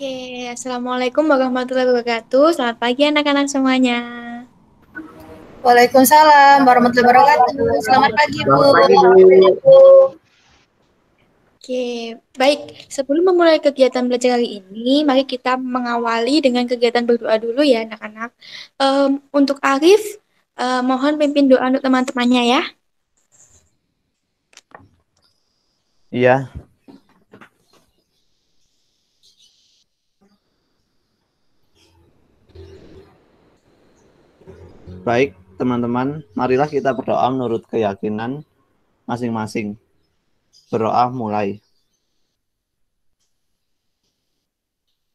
Oke, Assalamualaikum warahmatullahi wabarakatuh. Selamat pagi anak-anak semuanya. Waalaikumsalam warahmatullahi wabarakatuh. Selamat pagi, Bu. Selamat pagi, Bu. Oke, baik. Sebelum memulai kegiatan belajar hari ini, mari kita mengawali dengan kegiatan berdoa dulu ya anak-anak. Untuk Arif, mohon pimpin doa untuk teman-temannya ya. Iya, baik teman-teman. Marilah kita berdoa menurut keyakinan masing-masing. Berdoa mulai.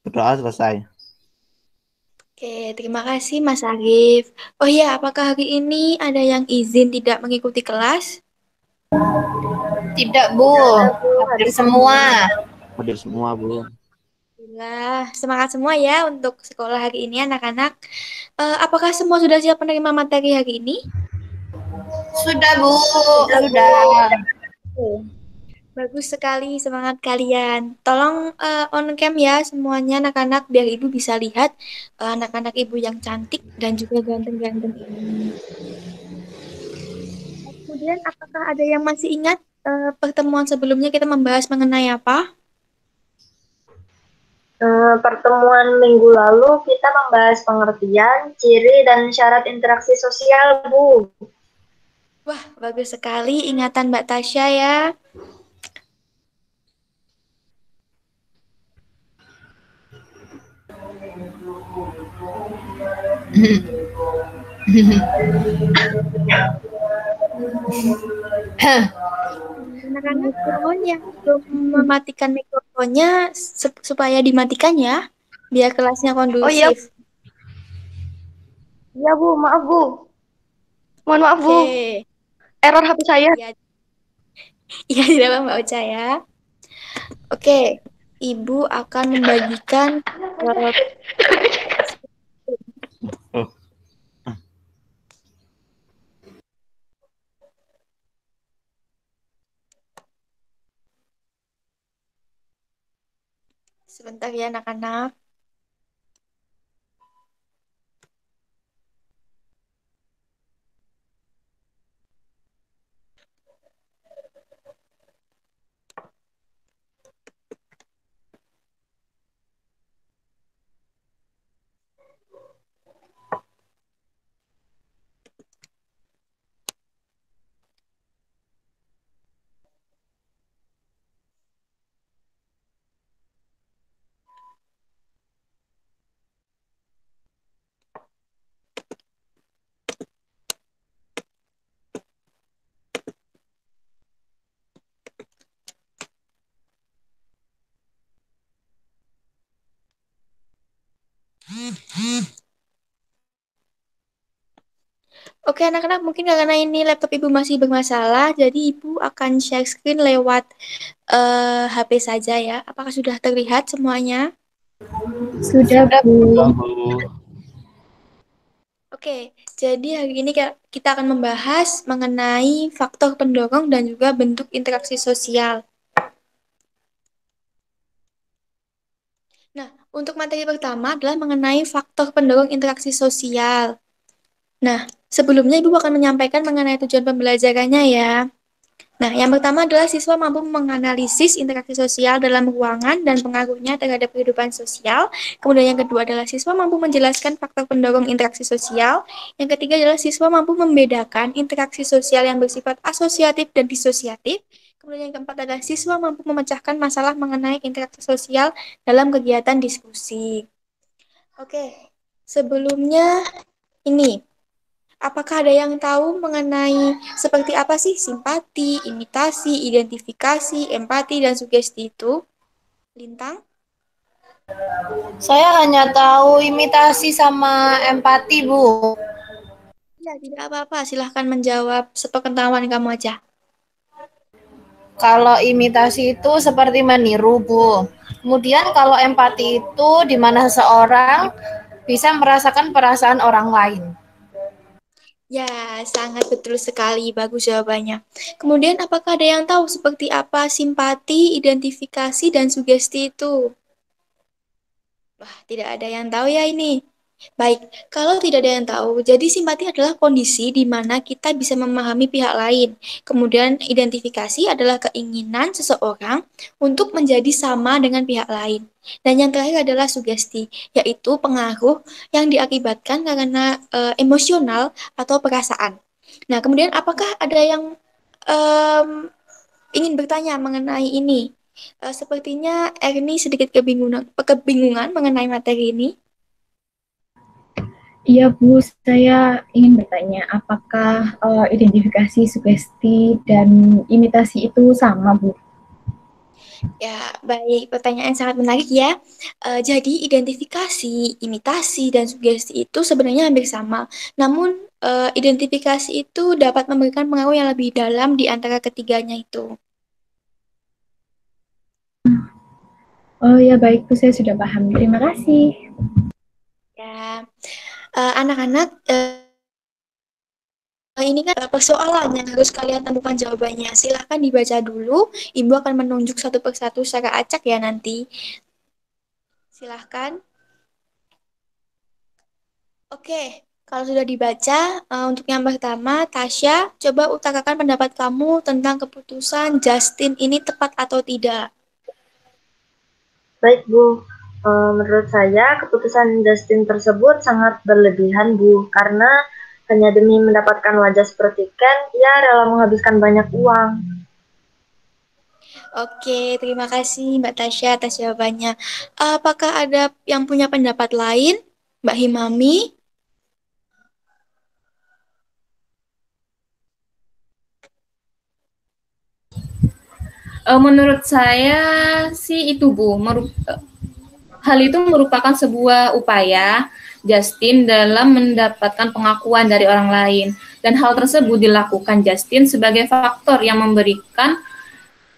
Berdoa selesai. Oke, terima kasih Mas Arif. Oh iya, apakah hari ini ada yang izin tidak mengikuti kelas? Tidak, Bu. Hadir semua. Hadir semua, Bu. Alhamdulillah, semangat semua ya untuk sekolah hari ini anak-anak. Apakah semua sudah siap menerima materi hari ini? Sudah, Bu. Sudah. Oke. Bagus sekali semangat kalian. Tolong on cam ya semuanya anak-anak biar ibu bisa lihat anak-anak ibu yang cantik dan juga ganteng-ganteng ini. Kemudian apakah ada yang masih ingat pertemuan sebelumnya kita membahas mengenai apa? Pertemuan minggu lalu kita membahas pengertian, ciri, dan syarat interaksi sosial, Bu. Wah, bagus sekali ingatan Mbak Tasya ya. Anak-anak mohon yang belum mematikan mikrofonnya supaya dimatikan ya, biar kelasnya Oh iya, kondusif. iya Bu, maaf Bu. Mohon maaf Bu, Oke, error HP saya. ya, ya tidak apa Mbak Ocha ya. Oke, Ibu akan membagikan eh, Oh, sebentar ya anak-anak. Oke anak-anak, mungkin karena ini laptop Ibu masih bermasalah, jadi Ibu akan share screen lewat HP saja ya. Apakah sudah terlihat semuanya? Sudah Bu. sudah, Bu. Oke, jadi hari ini kita akan membahas mengenai faktor pendorong dan juga bentuk interaksi sosial. Nah, untuk materi pertama adalah mengenai faktor pendorong interaksi sosial. Nah, sebelumnya Ibu akan menyampaikan mengenai tujuan pembelajarannya ya. Nah, yang pertama adalah siswa mampu menganalisis interaksi sosial dalam ruangan dan pengaruhnya terhadap kehidupan sosial. Kemudian yang kedua adalah siswa mampu menjelaskan faktor pendorong interaksi sosial. Yang ketiga adalah siswa mampu membedakan interaksi sosial yang bersifat asosiatif dan disosiatif. Kemudian yang keempat adalah siswa mampu memecahkan masalah mengenai interaksi sosial dalam kegiatan diskusi. Oke, sebelumnya ini. Apakah ada yang tahu mengenai seperti apa sih simpati, imitasi, identifikasi, empati, dan sugesti itu? Lintang? Saya hanya tahu imitasi sama empati, Bu. Ya, tidak apa-apa. Silahkan menjawab sepengetahuan kamu aja. Kalau imitasi itu seperti meniru, Bu. Kemudian kalau empati itu di mana seseorang bisa merasakan perasaan orang lain. Ya, sangat betul sekali. Bagus jawabannya. Kemudian, apakah ada yang tahu seperti apa simpati, identifikasi, dan sugesti itu? Wah, tidak ada yang tahu ya ini. Baik, kalau tidak ada yang tahu, jadi simpati adalah kondisi di mana kita bisa memahami pihak lain. Kemudian identifikasi adalah keinginan seseorang untuk menjadi sama dengan pihak lain. Dan yang terakhir adalah sugesti, yaitu pengaruh yang diakibatkan karena emosional atau perasaan. Nah, kemudian apakah ada yang em, ingin bertanya mengenai ini? Sepertinya Erni sedikit kebingungan mengenai materi ini. Iya Bu, saya ingin bertanya, apakah identifikasi, sugesti, dan imitasi itu sama Bu? Ya, baik. Pertanyaan yang sangat menarik ya. Jadi, identifikasi, imitasi, dan sugesti itu sebenarnya hampir sama. Namun, identifikasi itu dapat memberikan pengaruh yang lebih dalam di antara ketiganya itu. Oh ya baik Bu, saya sudah paham. Terima kasih. Ya, anak-anak, ini kan persoalan yang harus kalian temukan jawabannya. Silahkan dibaca dulu. Ibu akan menunjuk satu persatu secara acak ya nanti. Silahkan. Oke, kalau sudah dibaca, untuk yang pertama, Tasya, coba utarakan pendapat kamu tentang keputusan Justin ini tepat atau tidak. Baik, Bu. Menurut saya, keputusan Justin tersebut sangat berlebihan, Bu, karena hanya demi mendapatkan wajah seperti Ken, ia rela menghabiskan banyak uang. Oke, terima kasih Mbak Tasya atas jawabannya. Apakah ada yang punya pendapat lain, Mbak Himami? Menurut saya sih itu Bu, hal itu merupakan sebuah upaya Justin dalam mendapatkan pengakuan dari orang lain, dan hal tersebut dilakukan Justin sebagai faktor yang memberikan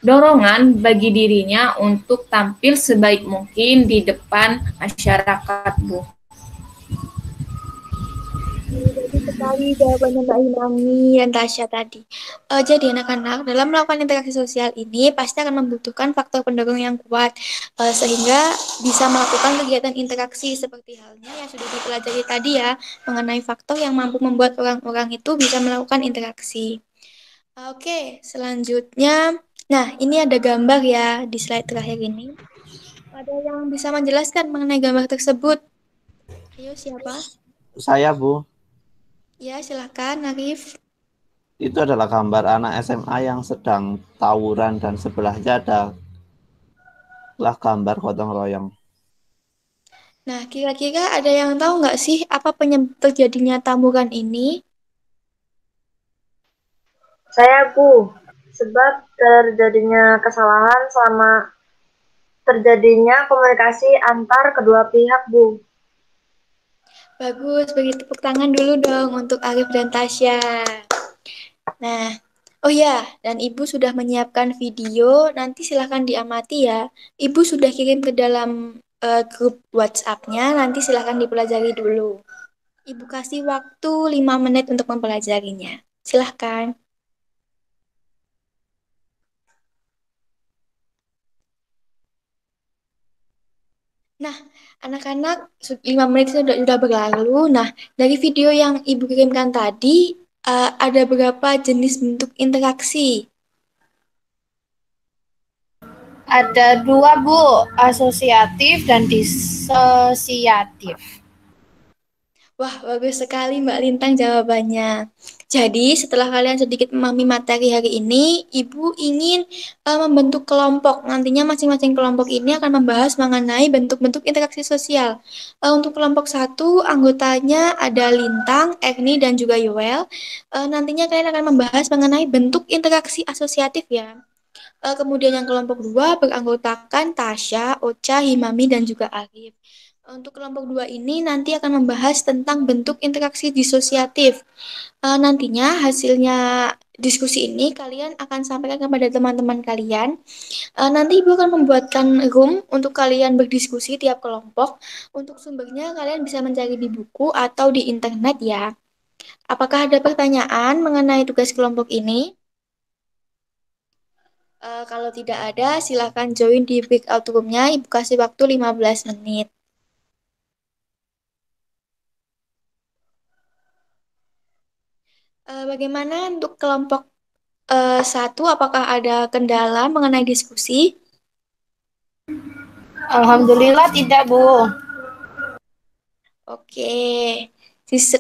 dorongan bagi dirinya untuk tampil sebaik mungkin di depan masyarakat, Bu. Bagus sekali jawabannya Mbak Himami dan Tasya tadi. Jadi anak-anak dalam melakukan interaksi sosial ini pasti akan membutuhkan faktor pendorong yang kuat sehingga bisa melakukan kegiatan interaksi seperti halnya yang sudah dipelajari tadi ya mengenai faktor yang mampu membuat orang-orang itu bisa melakukan interaksi. Oke, selanjutnya, nah ini ada gambar ya di slide terakhir ini. Ada yang bisa menjelaskan mengenai gambar tersebut? Ayo siapa? Saya, Bu. Ya, silakan, Arif. Itu adalah gambar anak SMA yang sedang tawuran dan sebelahnya adalah gambar gotong royong. Nah, kira-kira ada yang tahu nggak sih apa penyebab terjadinya taburan ini? Saya, Bu, sebab terjadinya kesalahan selama terjadinya komunikasi antar kedua pihak, Bu. Bagus, beri tepuk tangan dulu dong untuk Arif dan Tasya. Nah, oh ya, dan Ibu sudah menyiapkan video, nanti silahkan diamati ya. Ibu sudah kirim ke dalam grup WhatsApp-nya, nanti silahkan dipelajari dulu. Ibu kasih waktu 5 menit untuk mempelajarinya. Silahkan. Nah, anak-anak 5 menit sudah berlalu. Nah, dari video yang Ibu kirimkan tadi, ada berapa jenis bentuk interaksi? Ada dua, Bu, asosiatif dan disosiatif. Wah, bagus sekali Mbak Lintang jawabannya. Jadi, setelah kalian sedikit memahami materi hari ini, Ibu ingin membentuk kelompok. Nantinya masing-masing kelompok ini akan membahas mengenai bentuk-bentuk interaksi sosial. Untuk kelompok satu, anggotanya ada Lintang, Erni, dan juga Yoel. Nantinya kalian akan membahas mengenai bentuk interaksi asosiatif ya. Kemudian yang kelompok dua beranggotakan Tasya, Ocha, Himami, dan juga Arif. Untuk kelompok dua ini nanti akan membahas tentang bentuk interaksi disosiatif. Nantinya hasilnya diskusi ini kalian akan sampaikan kepada teman-teman kalian. Nanti Ibu akan membuatkan room untuk kalian berdiskusi tiap kelompok. Untuk sumbernya kalian bisa mencari di buku atau di internet ya. Apakah ada pertanyaan mengenai tugas kelompok ini? Kalau tidak ada, silakan join di breakout room-nya. Ibu kasih waktu 15 menit. Bagaimana untuk kelompok satu, apakah ada kendala mengenai diskusi? Alhamdulillah tidak, Bu. Oke,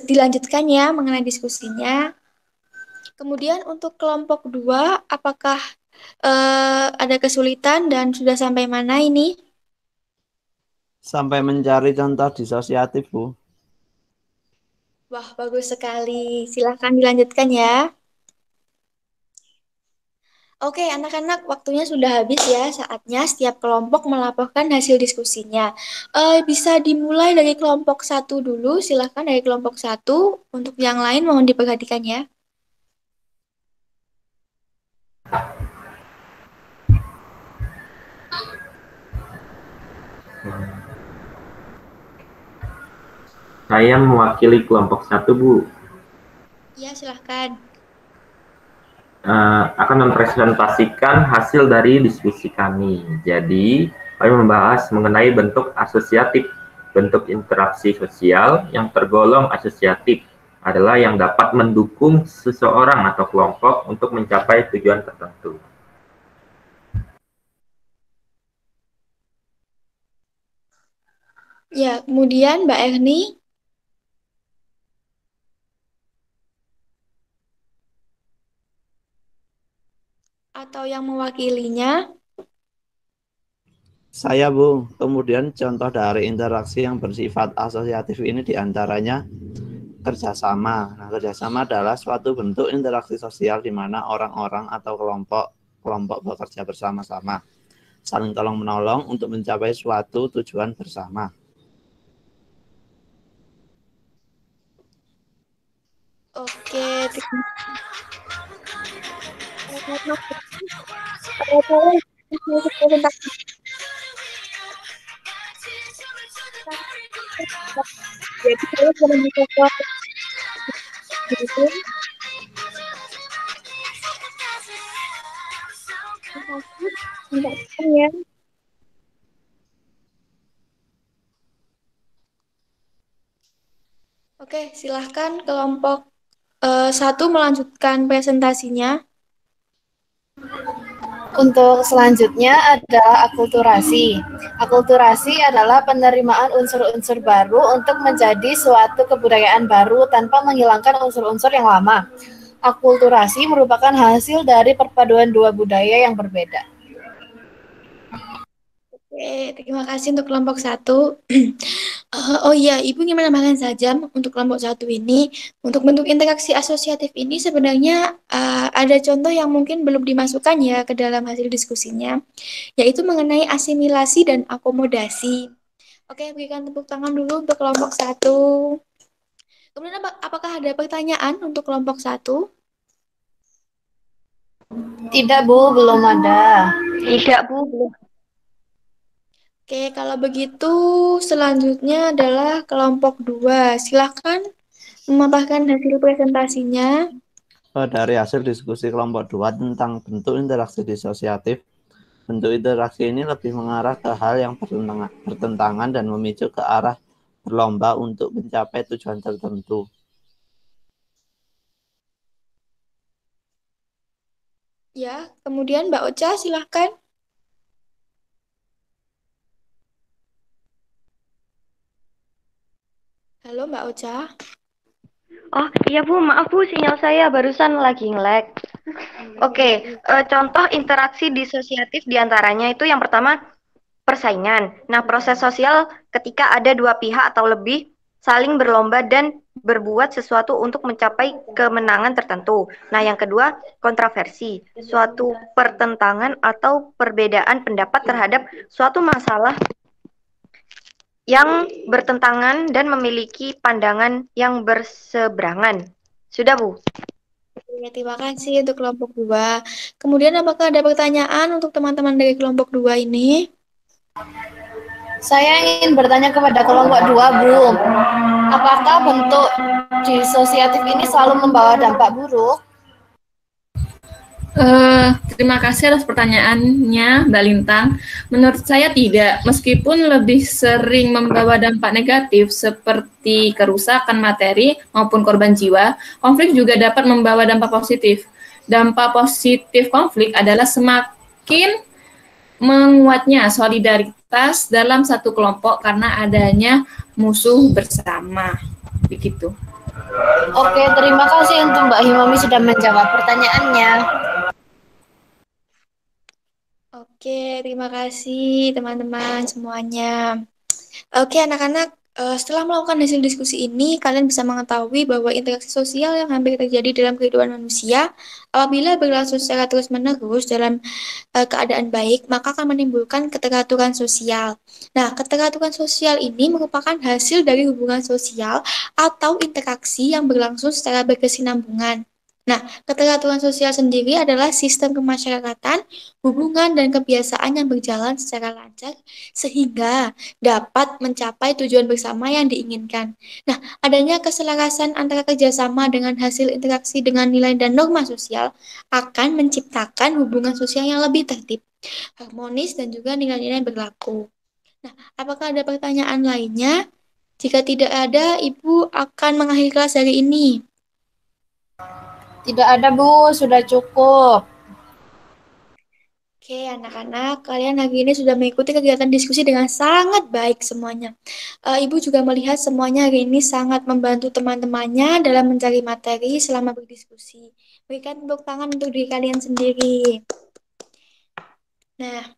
dilanjutkan ya mengenai diskusinya. Kemudian untuk kelompok dua, apakah ada kesulitan dan sudah sampai mana ini? Sampai mencari contoh disosiatif, Bu. Wah, bagus sekali. Silahkan dilanjutkan ya. Oke, anak-anak, waktunya sudah habis ya. Saatnya setiap kelompok melaporkan hasil diskusinya. Bisa dimulai dari kelompok satu dulu. Silahkan dari kelompok satu. Untuk yang lain mohon diperhatikan ya. Saya mewakili kelompok satu, Bu. Ya, silahkan. Akan mempresentasikan hasil dari diskusi kami. Jadi, kami membahas mengenai bentuk asosiatif. Bentuk interaksi sosial yang tergolong asosiatif adalah yang dapat mendukung seseorang atau kelompok untuk mencapai tujuan tertentu. Ya, kemudian Mbak Erni. Atau yang mewakilinya. Saya, Bu. Kemudian contoh dari interaksi yang bersifat asosiatif ini diantaranya kerjasama. Nah, kerjasama adalah suatu bentuk interaksi sosial di mana orang-orang atau kelompok bekerja bersama-sama, saling tolong-menolong untuk mencapai suatu tujuan bersama. Oke, jadi saya sudah membuka ya. Oke, silahkan kelompok satu melanjutkan presentasinya. Untuk selanjutnya adalah akulturasi. Akulturasi adalah penerimaan unsur-unsur baru untuk menjadi suatu kebudayaan baru tanpa menghilangkan unsur-unsur yang lama. Akulturasi merupakan hasil dari perpaduan dua budaya yang berbeda. Oke, terima kasih untuk kelompok satu. Oh iya, Ibu ingin menambahkan saja untuk kelompok satu ini, untuk bentuk interaksi asosiatif ini sebenarnya ada contoh yang mungkin belum dimasukkan ya ke dalam hasil diskusinya, yaitu mengenai asimilasi dan akomodasi. Oke, berikan tepuk tangan dulu untuk kelompok satu. Kemudian apakah ada pertanyaan untuk kelompok satu? Tidak, Bu, belum ada. Tidak, Bu, belum. Oke, kalau begitu selanjutnya adalah kelompok 2. Silakan memaparkan hasil presentasinya. Dari hasil diskusi kelompok 2 tentang bentuk interaksi disosiatif, bentuk interaksi ini lebih mengarah ke hal yang bertentangan dan memicu ke arah berlomba untuk mencapai tujuan tertentu. Ya, kemudian Mbak Ocha silahkan. Halo Mbak Ocha. Oh iya Bu, maaf Bu, sinyal saya barusan lagi nge-lag. Oke, contoh interaksi disosiatif diantaranya itu yang pertama persaingan. Nah, proses sosial ketika ada dua pihak atau lebih saling berlomba dan berbuat sesuatu untuk mencapai kemenangan tertentu. Nah, yang kedua kontroversi, suatu pertentangan atau perbedaan pendapat terhadap suatu masalah yang bertentangan dan memiliki pandangan yang berseberangan. Sudah, Bu? Ya, terima kasih untuk kelompok 2. Kemudian apakah ada pertanyaan untuk teman-teman dari kelompok 2 ini? Saya ingin bertanya kepada kelompok 2, Bu. Apakah bentuk disosiatif ini selalu membawa dampak buruk? Terima kasih atas pertanyaannya, Mbak Lintang. Menurut saya tidak, meskipun lebih sering membawa dampak negatif seperti kerusakan materi maupun korban jiwa, konflik juga dapat membawa dampak positif. Dampak positif konflik adalah semakin menguatnya solidaritas dalam satu kelompok karena adanya musuh bersama. Begitu. Oke, terima kasih untuk Mbak Himami sudah menjawab pertanyaannya. Oke, terima kasih teman-teman semuanya. Oke, anak-anak, setelah melakukan hasil diskusi ini, kalian bisa mengetahui bahwa interaksi sosial yang hampir terjadi dalam kehidupan manusia, apabila berlangsung secara terus-menerus dalam keadaan baik, maka akan menimbulkan keteraturan sosial. Nah, keteraturan sosial ini merupakan hasil dari hubungan sosial atau interaksi yang berlangsung secara berkesinambungan. Nah, keteraturan sosial sendiri adalah sistem kemasyarakatan, hubungan dan kebiasaan yang berjalan secara lancar sehingga dapat mencapai tujuan bersama yang diinginkan. Nah, adanya keselarasan antara kerjasama dengan hasil interaksi dengan nilai dan norma sosial akan menciptakan hubungan sosial yang lebih tertib, harmonis, dan juga nilai-nilai yang berlaku. Nah, apakah ada pertanyaan lainnya? Jika tidak ada, Ibu akan mengakhiri kelas hari ini. Tidak ada, Bu, sudah cukup. Oke, anak-anak, kalian hari ini sudah mengikuti kegiatan diskusi dengan sangat baik semuanya. Ibu juga melihat semuanya hari ini sangat membantu teman-temannya dalam mencari materi selama berdiskusi. Berikan tepuk tangan untuk diri kalian sendiri. Nah,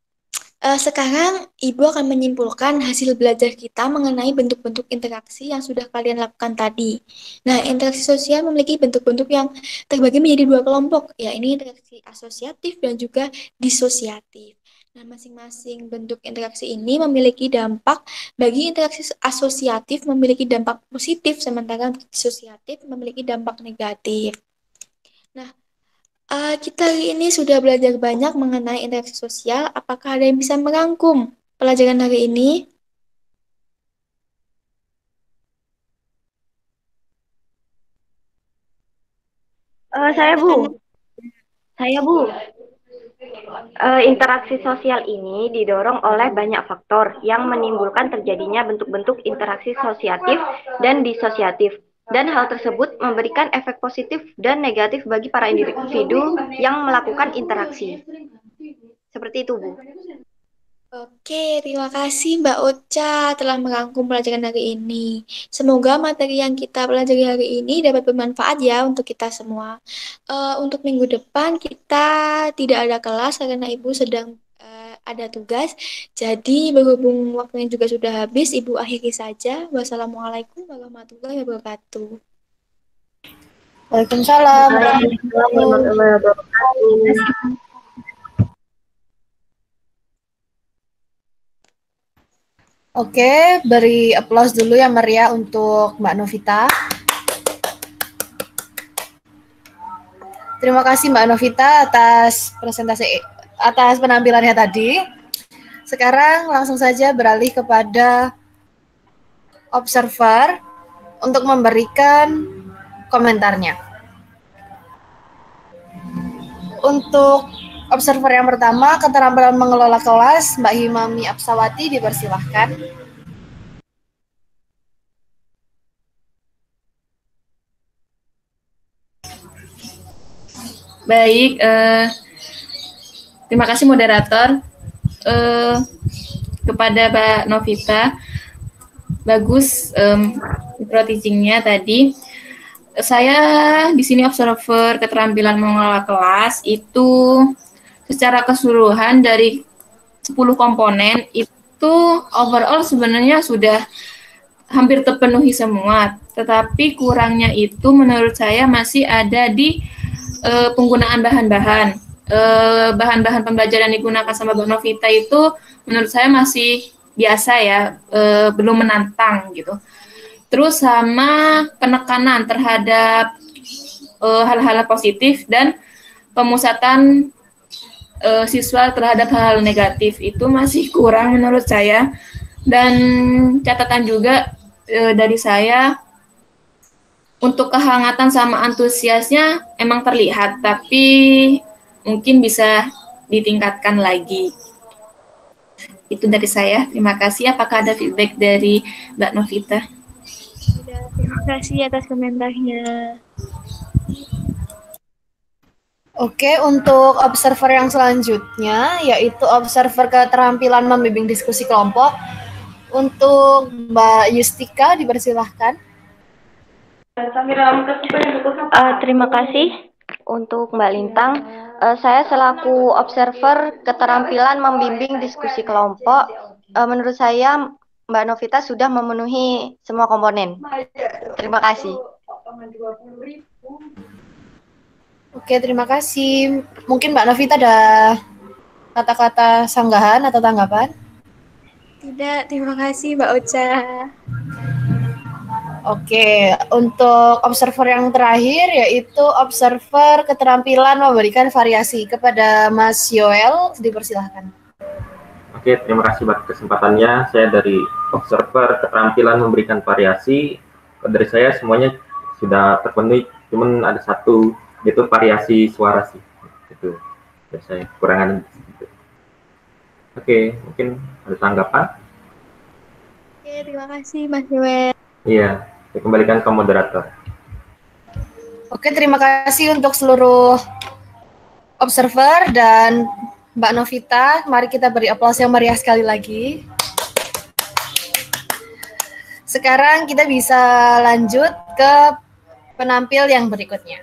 sekarang Ibu akan menyimpulkan hasil belajar kita mengenai bentuk-bentuk interaksi yang sudah kalian lakukan tadi. Nah, interaksi sosial memiliki bentuk-bentuk yang terbagi menjadi dua kelompok, yaitu interaksi asosiatif dan juga disosiatif. Nah, masing-masing bentuk interaksi ini memiliki dampak. Bagi interaksi asosiatif memiliki dampak positif, sementara disosiatif memiliki dampak negatif. Nah, kita hari ini sudah belajar banyak mengenai interaksi sosial. Apakah ada yang bisa merangkum pelajaran hari ini? Saya Bu. Interaksi sosial ini didorong oleh banyak faktor yang menimbulkan terjadinya bentuk-bentuk interaksi sosiatif dan disosiatif. Dan hal tersebut memberikan efek positif dan negatif bagi para individu yang melakukan interaksi. Seperti itu, Bu. Oke, terima kasih Mbak Ocha telah merangkum pelajaran hari ini. Semoga materi yang kita pelajari hari ini dapat bermanfaat ya untuk kita semua. Untuk minggu depan kita tidak ada kelas karena Ibu sedang ada tugas. Jadi berhubung waktunya juga sudah habis, Ibu akhiri saja. Wassalamualaikum warahmatullahi wabarakatuh. Waalaikumsalam. Warahmatullahi wabarakatuh. Oke, beri aplaus dulu yang meriah untuk Mbak Novita. Terima kasih Mbak Novita atas penampilannya tadi. Sekarang langsung saja beralih kepada observer untuk memberikan komentarnya. Untuk observer yang pertama, keterampilan mengelola kelas, Mbak Himami Apsawati, dipersilahkan. Baik, terima kasih moderator. Kepada Mbak Novita, bagus micro teaching-nya tadi. Saya di sini observer keterampilan mengelola kelas itu secara keseluruhan dari 10 komponen itu overall sebenarnya sudah hampir terpenuhi semua, tetapi kurangnya itu menurut saya masih ada di penggunaan bahan-bahan. Bahan-bahan pembelajaran yang digunakan sama Mbak Novita itu menurut saya masih biasa ya, belum menantang gitu. Terus sama penekanan terhadap hal-hal positif dan pemusatan siswa terhadap hal negatif itu masih kurang menurut saya. Dan catatan juga dari saya, untuk kehangatan sama antusiasnya emang terlihat, tapi mungkin bisa ditingkatkan lagi. Itu dari saya. Terima kasih. Apakah ada feedback dari Mbak Novita? Terima kasih atas komentarnya. Oke, untuk observer yang selanjutnya, yaitu observer keterampilan membimbing diskusi kelompok. Untuk Mbak Yustika, dipersilahkan. Terima kasih untuk Mbak Lintang. Saya selaku observer keterampilan membimbing diskusi kelompok. Menurut saya Mbak Novita sudah memenuhi semua komponen. Terima kasih. Oke, terima kasih. Mungkin Mbak Novita ada kata-kata sanggahan atau tanggapan? Tidak, terima kasih Mbak Ocha. Oke, untuk observer yang terakhir yaitu observer keterampilan memberikan variasi. Kepada Mas Yoel, dipersilahkan. Oke, terima kasih buat kesempatannya. Saya dari observer keterampilan memberikan variasi. Dari saya semuanya sudah terpenuhi, cuman ada satu, yaitu variasi suara sih. Itu dari saya kekurangan. Oke, mungkin ada tanggapan? Oke, terima kasih Mas Yoel. Iya, saya kembalikan ke moderator. Oke, terima kasih untuk seluruh observer dan Mbak Novita. Mari kita beri aplaus yang meriah sekali lagi. Sekarang kita bisa lanjut ke penampil yang berikutnya.